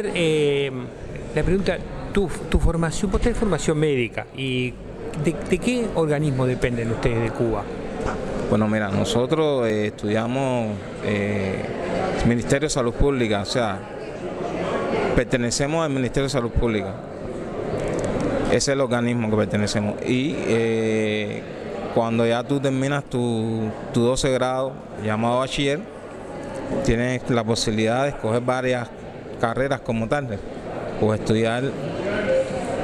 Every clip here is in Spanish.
Eh, la pregunta, tu formación, vos tenés formación médica, ¿y de qué organismo dependen ustedes de Cuba? Bueno, mira, nosotros estudiamos Ministerio de Salud Pública, o sea, pertenecemos al Ministerio de Salud Pública. Ese es el organismo que pertenecemos. Y cuando ya tú terminas tu 12 grado, llamado bachiller, tienes la posibilidad de escoger varias carreras como tal, pues estudiar.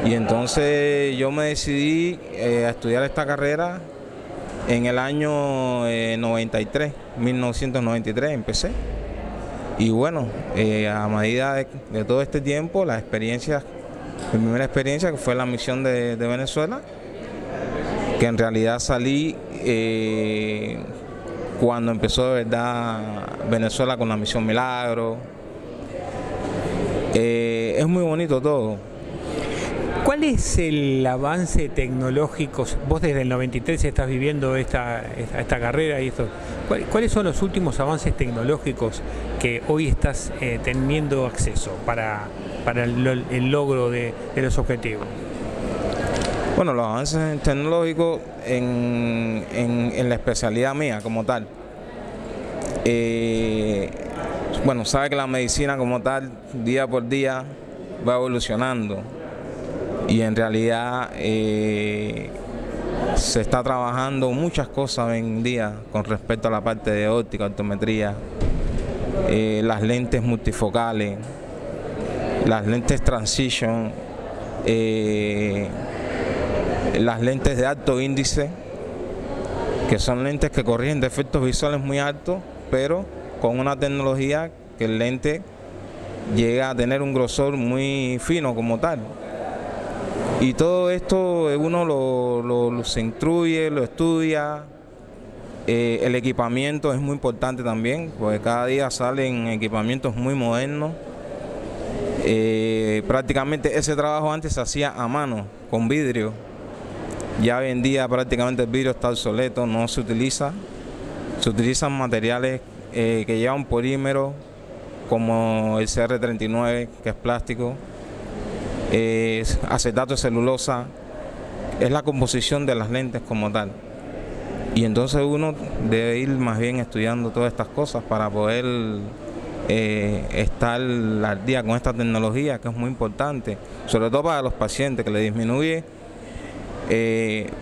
Y entonces yo me decidí a estudiar esta carrera en el año 1993 empecé. Y bueno, a medida de todo este tiempo, las experiencias, mi primera experiencia que fue la misión de Venezuela, que en realidad salí cuando empezó de verdad Venezuela con la misión Milagro. Es muy bonito todo. ¿Cuál es el avance tecnológico? Vos desde el 93 estás viviendo esta carrera y esto. ¿Cuáles son los últimos avances tecnológicos que hoy estás teniendo acceso para el logro de los objetivos? Bueno, los avances tecnológicos en la especialidad mía como tal. Bueno, sabe que la medicina como tal, día por día, va evolucionando. Y en realidad se está trabajando muchas cosas hoy en día con respecto a la parte de óptica, optometría, las lentes multifocales, las lentes transition, las lentes de alto índice, que son lentes que corrigen defectos visuales muy altos, pero con una tecnología que el lente llega a tener un grosor muy fino como tal. Y todo esto uno se instruye, lo estudia. El equipamiento es muy importante también, porque cada día salen equipamientos muy modernos. Prácticamente ese trabajo antes se hacía a mano, con vidrio. Ya hoy en día prácticamente el vidrio está obsoleto, no se utiliza. Se utilizan materiales que llevan polímeros, como el CR39, que es plástico. Acetato de celulosa, es la composición de las lentes como tal. Y entonces uno debe ir más bien estudiando todas estas cosas para poder estar al día con esta tecnología, que es muy importante, sobre todo para los pacientes, que le disminuye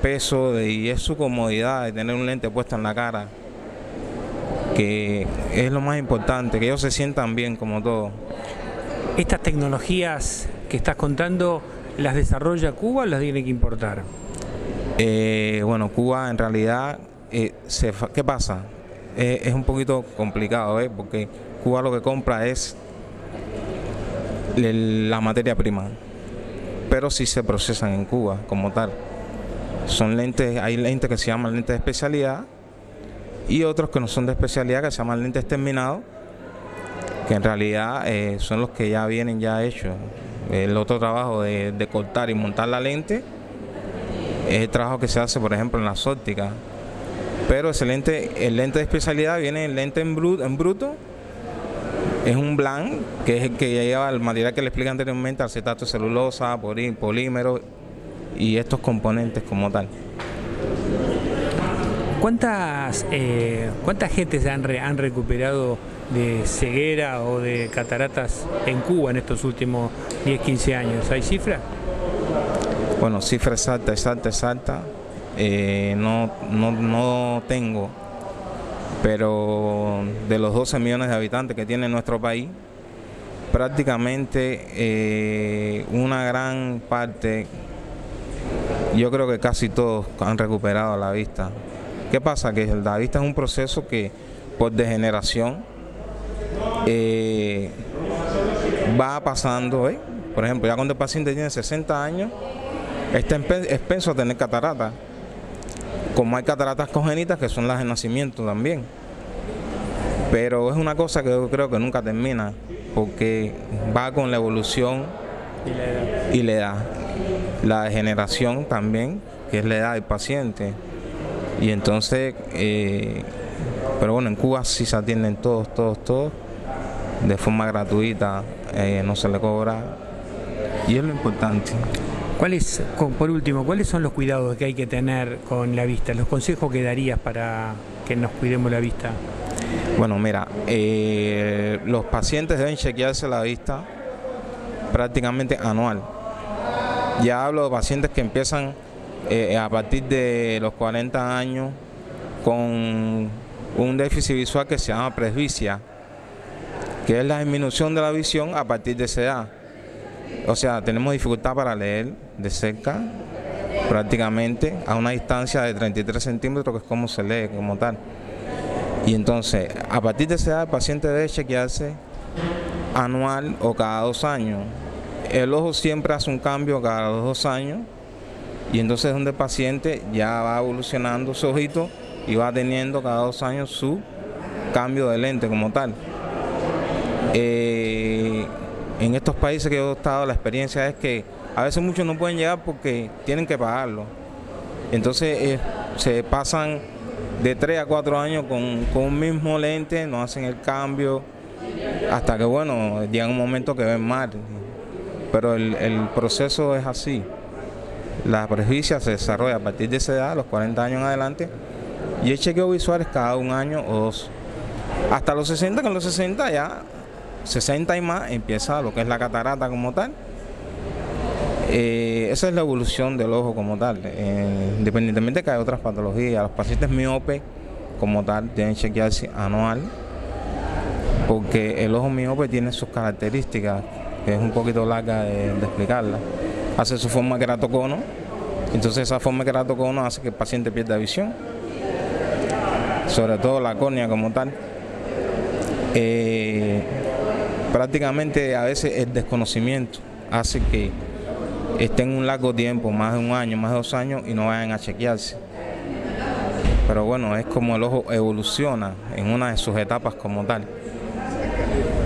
peso y es su comodidad de tener un lente puesto en la cara, que es lo más importante, que ellos se sientan bien como todo. ¿Estas tecnologías que estás contando las desarrolla Cuba o las tiene que importar? Bueno, Cuba en realidad, ¿qué pasa? Es un poquito complicado, porque Cuba lo que compra es la materia prima, pero sí se procesan en Cuba como tal. Son lentes, hay lentes que se llaman lentes de especialidad y otros que no son de especialidad, que se llaman lentes terminados, que en realidad son los que ya vienen ya hechos. El otro trabajo de cortar y montar la lente es el trabajo que se hace, por ejemplo, en las ópticas. Pero el lente de especialidad viene el lente en bruto, es un blanc, que es el que ya lleva el material que le expliqué anteriormente, acetato de celulosa, polímero y estos componentes como tal. ¿Cuánta gente se han recuperado de ceguera o de cataratas en Cuba en estos últimos 10-15 años? ¿Hay cifra? Bueno, cifra exacta, no tengo, pero de los 12 millones de habitantes que tiene nuestro país, prácticamente una gran parte, yo creo que casi todos han recuperado la vista. ¿Qué pasa? Que la vista es un proceso que por degeneración va pasando. Por ejemplo, ya cuando el paciente tiene 60 años, está expenso a tener cataratas, como hay cataratas congénitas que son las de nacimiento también. Pero es una cosa que yo creo que nunca termina, porque va con la evolución y la edad. La degeneración también, que es la edad del paciente. Y entonces, pero bueno, en Cuba sí se atienden todos de forma gratuita no se le cobra, y es lo importante. Por último, ¿cuáles son los cuidados que hay que tener con la vista? ¿Los consejos que darías para que nos cuidemos la vista? Bueno, mira, los pacientes deben chequearse la vista prácticamente anual. Ya hablo de pacientes que empiezan a partir de los 40 años con un déficit visual que se llama presbicia, que es la disminución de la visión a partir de esa edad. O sea, tenemos dificultad para leer de cerca, prácticamente a una distancia de 33 centímetros, que es como se lee como tal. Y entonces, a partir de esa edad, el paciente debe chequearse anual o cada 2 años. El ojo siempre hace un cambio cada 2 años, y entonces es donde el paciente ya va evolucionando su ojito y va teniendo cada 2 años su cambio de lente como tal. En estos países que yo he estado, la experiencia es que a veces muchos no pueden llegar porque tienen que pagarlo. Entonces se pasan de 3 a 4 años con un mismo lente, no hacen el cambio, hasta que bueno, llega un momento que ven mal. Pero el proceso es así. La presbicia se desarrolla a partir de esa edad, los 40 años en adelante, y el chequeo visual es cada 1 año o 2. Hasta los 60, con los 60 ya, 60 y más, empieza lo que es la catarata como tal. Esa es la evolución del ojo como tal, independientemente de que hay otras patologías. Los pacientes miopes como tal deben chequearse anual, porque el ojo miope tiene sus características, que es un poquito larga de explicarla. Hace su forma de queratocono, entonces esa forma de queratocono hace que el paciente pierda visión, sobre todo la córnea como tal. Prácticamente a veces el desconocimiento hace que estén un largo tiempo, más de 1 año, más de 2 años, y no vayan a chequearse. Pero bueno, es como el ojo evoluciona en una de sus etapas como tal,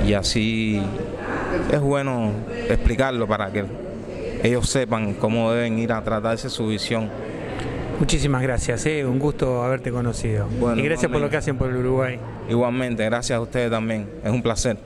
y así es bueno explicarlo para que ellos sepan cómo deben ir a tratarse su visión. Muchísimas gracias, un gusto haberte conocido. Bueno, y gracias por lo que hacen por el Uruguay. Igualmente, gracias a ustedes también, es un placer.